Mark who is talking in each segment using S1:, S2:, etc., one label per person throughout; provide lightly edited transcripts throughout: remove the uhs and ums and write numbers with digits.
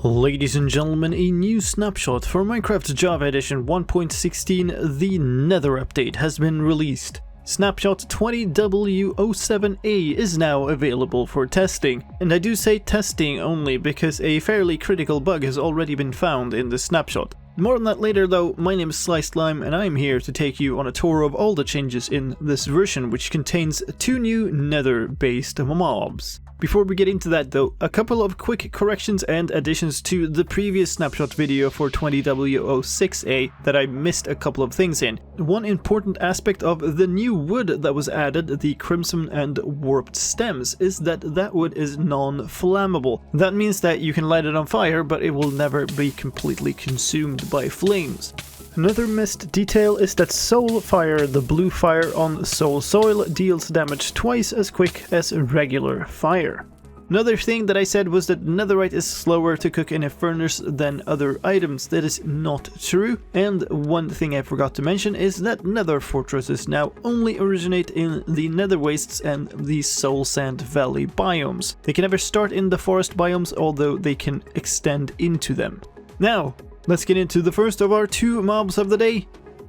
S1: Ladies and gentlemen, a new snapshot for Minecraft Java Edition 1.16, the Nether update, has been released. Snapshot 20w07a is now available for testing, and I do say testing only because a fairly critical bug has already been found in the snapshot. More on that later though. My name is slicedlime and I'm here to take you on a tour of all the changes in this version, which contains 2 new Nether based mobs. Before we get into that though, a couple of quick corrections and additions to the previous snapshot video for 20w06a that I missed a couple of things in. One important aspect of the new wood that was added, the crimson and warped stems, is that wood is non-flammable. That means that you can light it on fire, but it will never be completely consumed by flames. Another missed detail is that soul fire, the blue fire on soul soil, deals damage twice as quick as regular fire. Another thing that I said was that netherite is slower to cook in a furnace than other items. That is not true. And one thing I forgot to mention is that nether fortresses now only originate in the nether wastes and the soul sand valley biomes. They can never start in the forest biomes, although they can extend into them. Now, let's get into the first of our 2 mobs of the day,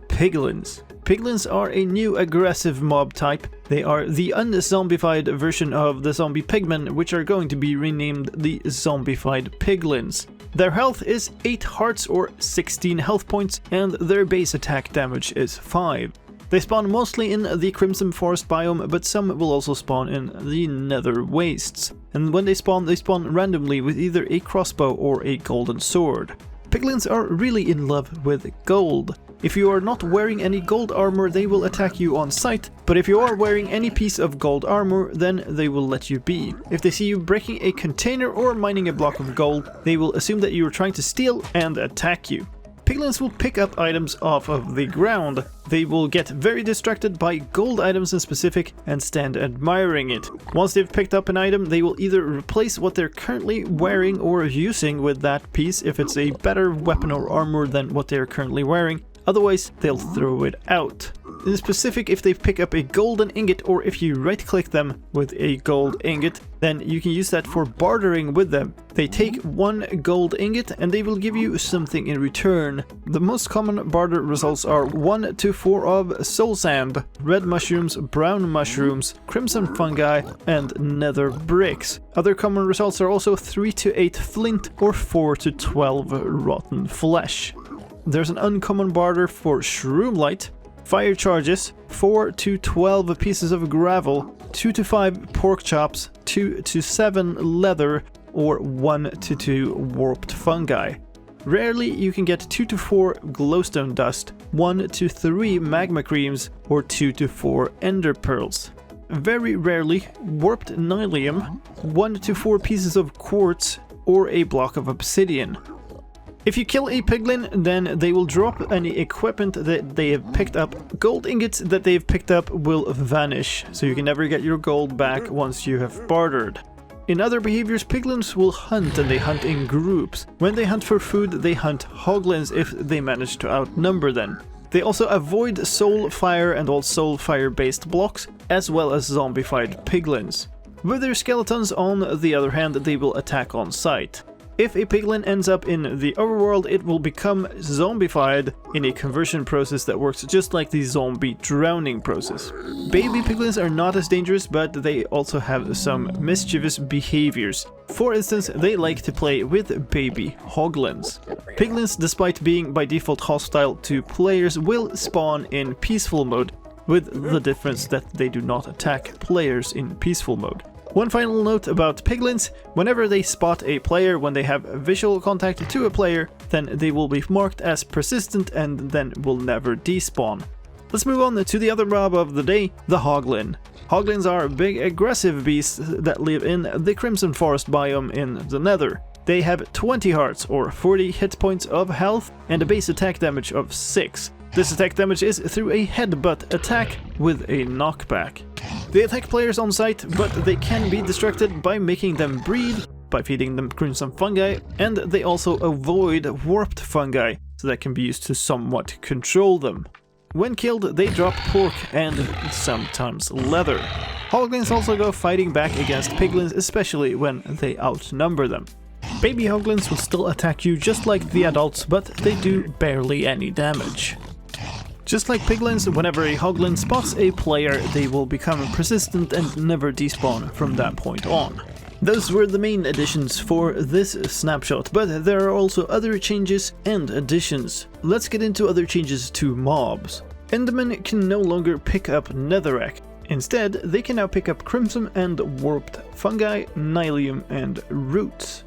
S1: Piglins. Piglins are a new aggressive mob type. They are the unzombified version of the zombie pigmen, which are going to be renamed the zombified Piglins. Their health is 8 hearts or 16 health points, and their base attack damage is 5. They spawn mostly in the Crimson Forest biome, but some will also spawn in the Nether Wastes. And when they spawn randomly with either a crossbow or a golden sword. Piglins are really in love with gold. If you are not wearing any gold armor, they will attack you on sight, but if you are wearing any piece of gold armor, then they will let you be. If they see you breaking a container or mining a block of gold, they will assume that you are trying to steal and attack you. Piglins will pick up items off of the ground. They will get very distracted by gold items in specific and stand admiring it. Once they've picked up an item, they will either replace what they're currently wearing or using with that piece if it's a better weapon or armor than what they're currently wearing. Otherwise, they'll throw it out. In specific, if they pick up a golden ingot or if you right-click them with a gold ingot, then you can use that for bartering with them. They take 1 gold ingot and they will give you something in return. The most common barter results are 1 to 4 of soul sand, red mushrooms, brown mushrooms, crimson fungi, and nether bricks. Other common results are also 3 to 8 flint or 4 to 12 rotten flesh. There's an uncommon barter for shroom light, fire charges, 4 to 12 pieces of gravel, 2 to 5 pork chops, 2 to 7 leather, or 1 to 2 warped fungi. Rarely you can get 2 to 4 glowstone dust, 1 to 3 magma creams, or 2 to 4 ender pearls. Very rarely warped nylium, 1 to 4 pieces of quartz, or a block of obsidian. If you kill a piglin, then they will drop any equipment that they have picked up. Gold ingots that they have picked up will vanish, so you can never get your gold back once you have bartered. In other behaviors, piglins will hunt, and they hunt in groups. When they hunt for food, they hunt hoglins if they manage to outnumber them. They also avoid soul fire and all soul fire based blocks, as well as zombified piglins. With their skeletons, on the other hand, they will attack on sight. If a piglin ends up in the overworld, it will become zombified in a conversion process that works just like the zombie drowning process. Baby piglins are not as dangerous, but they also have some mischievous behaviors. For instance, they like to play with baby hoglins. Piglins, despite being by default hostile to players, will spawn in peaceful mode, with the difference that they do not attack players in peaceful mode. One final note about piglins: whenever they spot a player, when they have visual contact to a player, then they will be marked as persistent and then will never despawn. Let's move on to the other mob of the day, the Hoglin. Hoglins are big aggressive beasts that live in the Crimson Forest biome in the Nether. They have 20 hearts or 40 hit points of health and a base attack damage of 6. This attack damage is through a headbutt attack with a knockback. They attack players on sight, but they can be distracted by making them breed, by feeding them crimson fungi, and they also avoid warped fungi, so that can be used to somewhat control them. When killed, they drop pork and sometimes leather. Hoglins also go fighting back against piglins, especially when they outnumber them. Baby Hoglins will still attack you just like the adults, but they do barely any damage. Just like Piglins, whenever a Hoglin spots a player, they will become persistent and never despawn from that point on. Those were the main additions for this snapshot, but there are also other changes and additions. Let's get into other changes to mobs. Endermen can no longer pick up netherrack. Instead, they can now pick up crimson and warped fungi, nylium, and roots.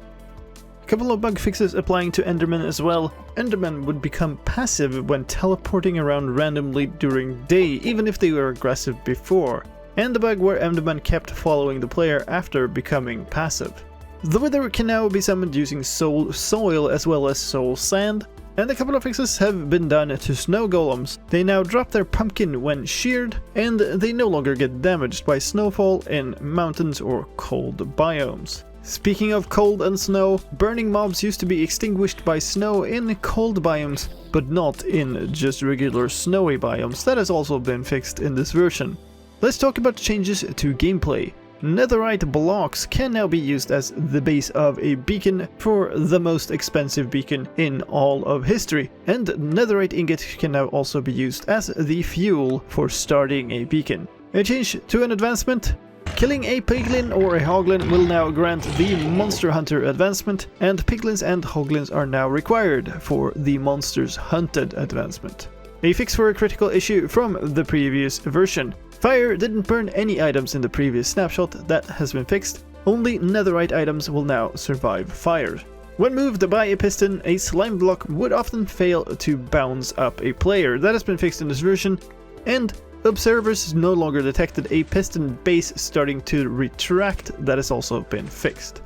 S1: A couple of bug fixes applying to Endermen as well. Endermen would become passive when teleporting around randomly during day, even if they were aggressive before. And the bug where Endermen kept following the player after becoming passive. The wither can now be summoned using soul soil as well as soul sand. And a couple of fixes have been done to snow golems. They now drop their pumpkin when sheared, and they no longer get damaged by snowfall in mountains or cold biomes. Speaking of cold and snow, burning mobs used to be extinguished by snow in cold biomes, but not in just regular snowy biomes. That has also been fixed in this version. Let's talk about changes to gameplay. Netherite blocks can now be used as the base of a beacon for the most expensive beacon in all of history, and netherite ingot can now also be used as the fuel for starting a beacon. A change to an advancement: killing a piglin or a hoglin will now grant the monster hunter advancement, and piglins and hoglins are now required for the monsters hunted advancement. A fix for a critical issue from the previous version. Fire didn't burn any items in the previous snapshot. That has been fixed. Only netherite items will now survive fire. When moved by a piston, a slime block would often fail to bounce up a player. That has been fixed in this version. And observers no longer detected a piston base starting to retract. That has also been fixed.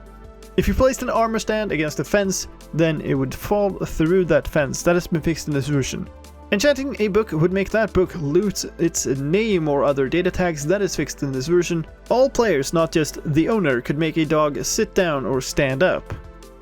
S1: If you placed an armor stand against a fence, then it would fall through that fence. That has been fixed in this version. Enchanting a book would make that book lose its name or other data tags. That is fixed in this version. All players, not just the owner, could make a dog sit down or stand up.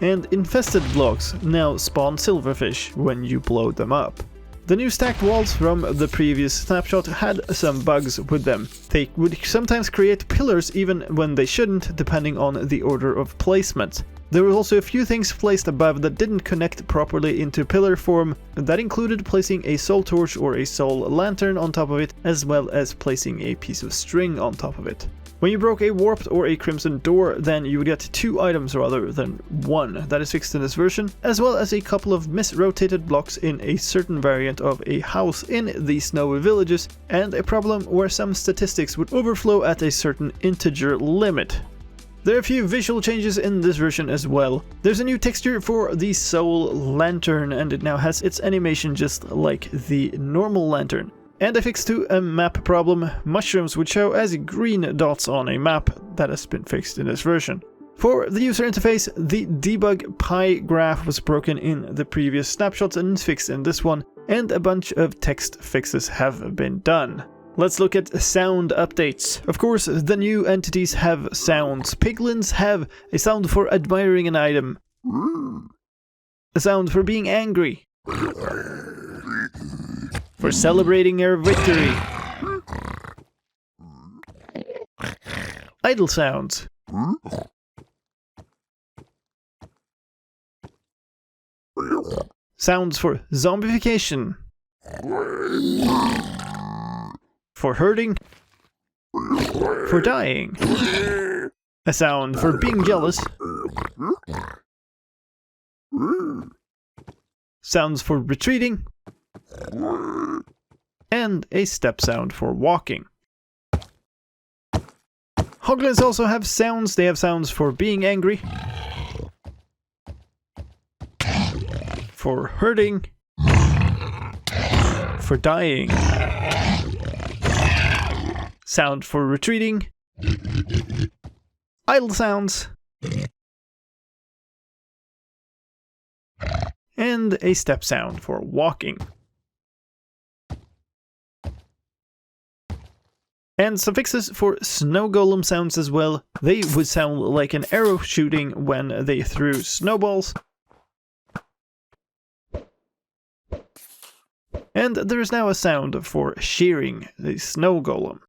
S1: And infested blocks now spawn silverfish when you blow them up. The new stacked walls from the previous snapshot had some bugs with them. They would sometimes create pillars even when they shouldn't, depending on the order of placement. There were also a few things placed above that didn't connect properly into pillar form. That included placing a soul torch or a soul lantern on top of it, as well as placing a piece of string on top of it. When you broke a warped or a crimson door, then you would get 2 items rather than 1. That is fixed in this version, as well as a couple of misrotated blocks in a certain variant of a house in the snowy villages, and a problem where some statistics would overflow at a certain integer limit. There are a few visual changes in this version as well. There's a new texture for the soul lantern, and it now has its animation just like the normal lantern. And a fix to a map problem: mushrooms would show as green dots on a map. That has been fixed in this version. For the user interface, the debug pie graph was broken in the previous snapshots and is fixed in this one, and a bunch of text fixes have been done. Let's look at sound updates. Of course, the new entities have sounds. Piglins have a sound for admiring an item, a sound for being angry, for celebrating their victory, idle sounds, sounds for zombification, for hurting, for dying, a sound for being jealous, sounds for retreating, and a step sound for walking. Hoglins also have sounds. They have sounds for being angry, for hurting, for dying, sound for retreating, idle sounds, and a step sound for walking. And some fixes for snow golem sounds as well. They would sound like an arrow shooting when they threw snowballs. And there is now a sound for shearing the snow golem.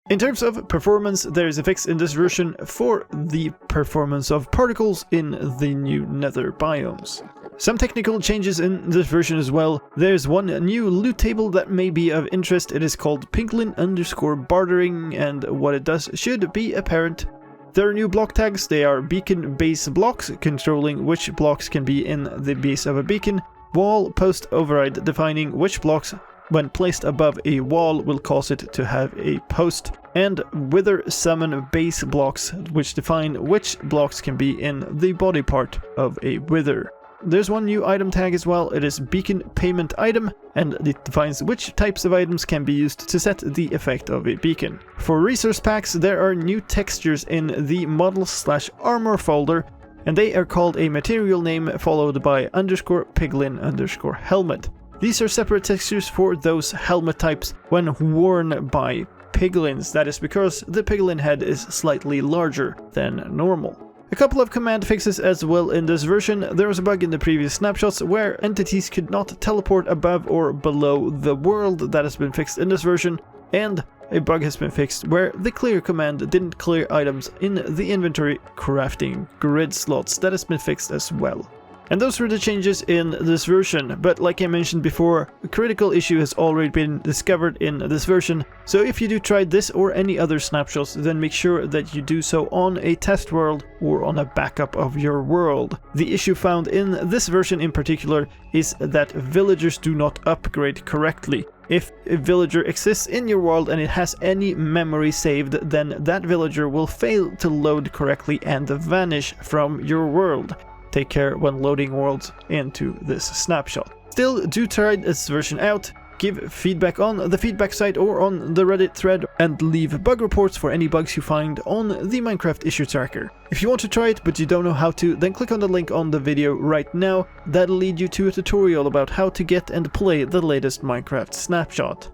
S1: In terms of performance, there is a fix in this version for the performance of particles in the new Nether biomes. Some technical changes in this version as well. There's one new loot table that may be of interest. It is called Piglin_bartering, and what it does should be apparent. There are new block tags. They are beacon base blocks, controlling which blocks can be in the base of a beacon. Wall post override, defining which blocks when placed above a wall will cause it to have a post. And wither summon base blocks, which define which blocks can be in the body part of a wither. There's one new item tag as well. It is beacon payment item, and it defines which types of items can be used to set the effect of a beacon. For resource packs, there are new textures in the models/armor folder, and they are called a material name followed by _piglin_helmet. These are separate textures for those helmet types when worn by piglins. That is because the piglin head is slightly larger than normal. A couple of command fixes as well in this version. There was a bug in the previous snapshots where entities could not teleport above or below the world. That has been fixed in this version, and a bug has been fixed where the clear command didn't clear items in the inventory crafting grid slots. That has been fixed as well. And those were the changes in this version, but like I mentioned before, a critical issue has already been discovered in this version, so if you do try this or any other snapshots, then make sure that you do so on a test world or on a backup of your world. The issue found in this version in particular is that villagers do not upgrade correctly. If a villager exists in your world and it has any memory saved, then that villager will fail to load correctly and vanish from your world. Take care when loading worlds into this snapshot. Still, do try this version out, give feedback on the feedback site or on the Reddit thread, and leave bug reports for any bugs you find on the Minecraft issue tracker. If you want to try it but you don't know how to, then click on the link on the video right now. That'll lead you to a tutorial about how to get and play the latest Minecraft snapshot.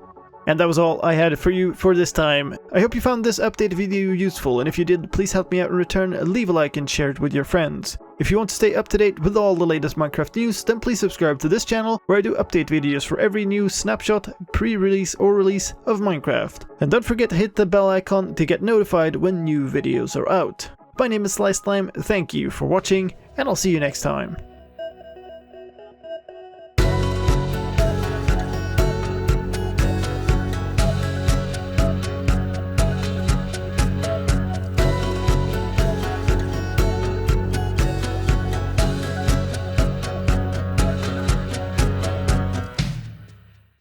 S1: And that was all I had for you for this time. I hope you found this update video useful, and if you did, please help me out in return, leave a like and share it with your friends. If you want to stay up to date with all the latest Minecraft news, then please subscribe to this channel where I do update videos for every new snapshot, pre-release or release of Minecraft. And don't forget to hit the bell icon to get notified when new videos are out. My name is slicedlime, thank you for watching, and I'll see you next time.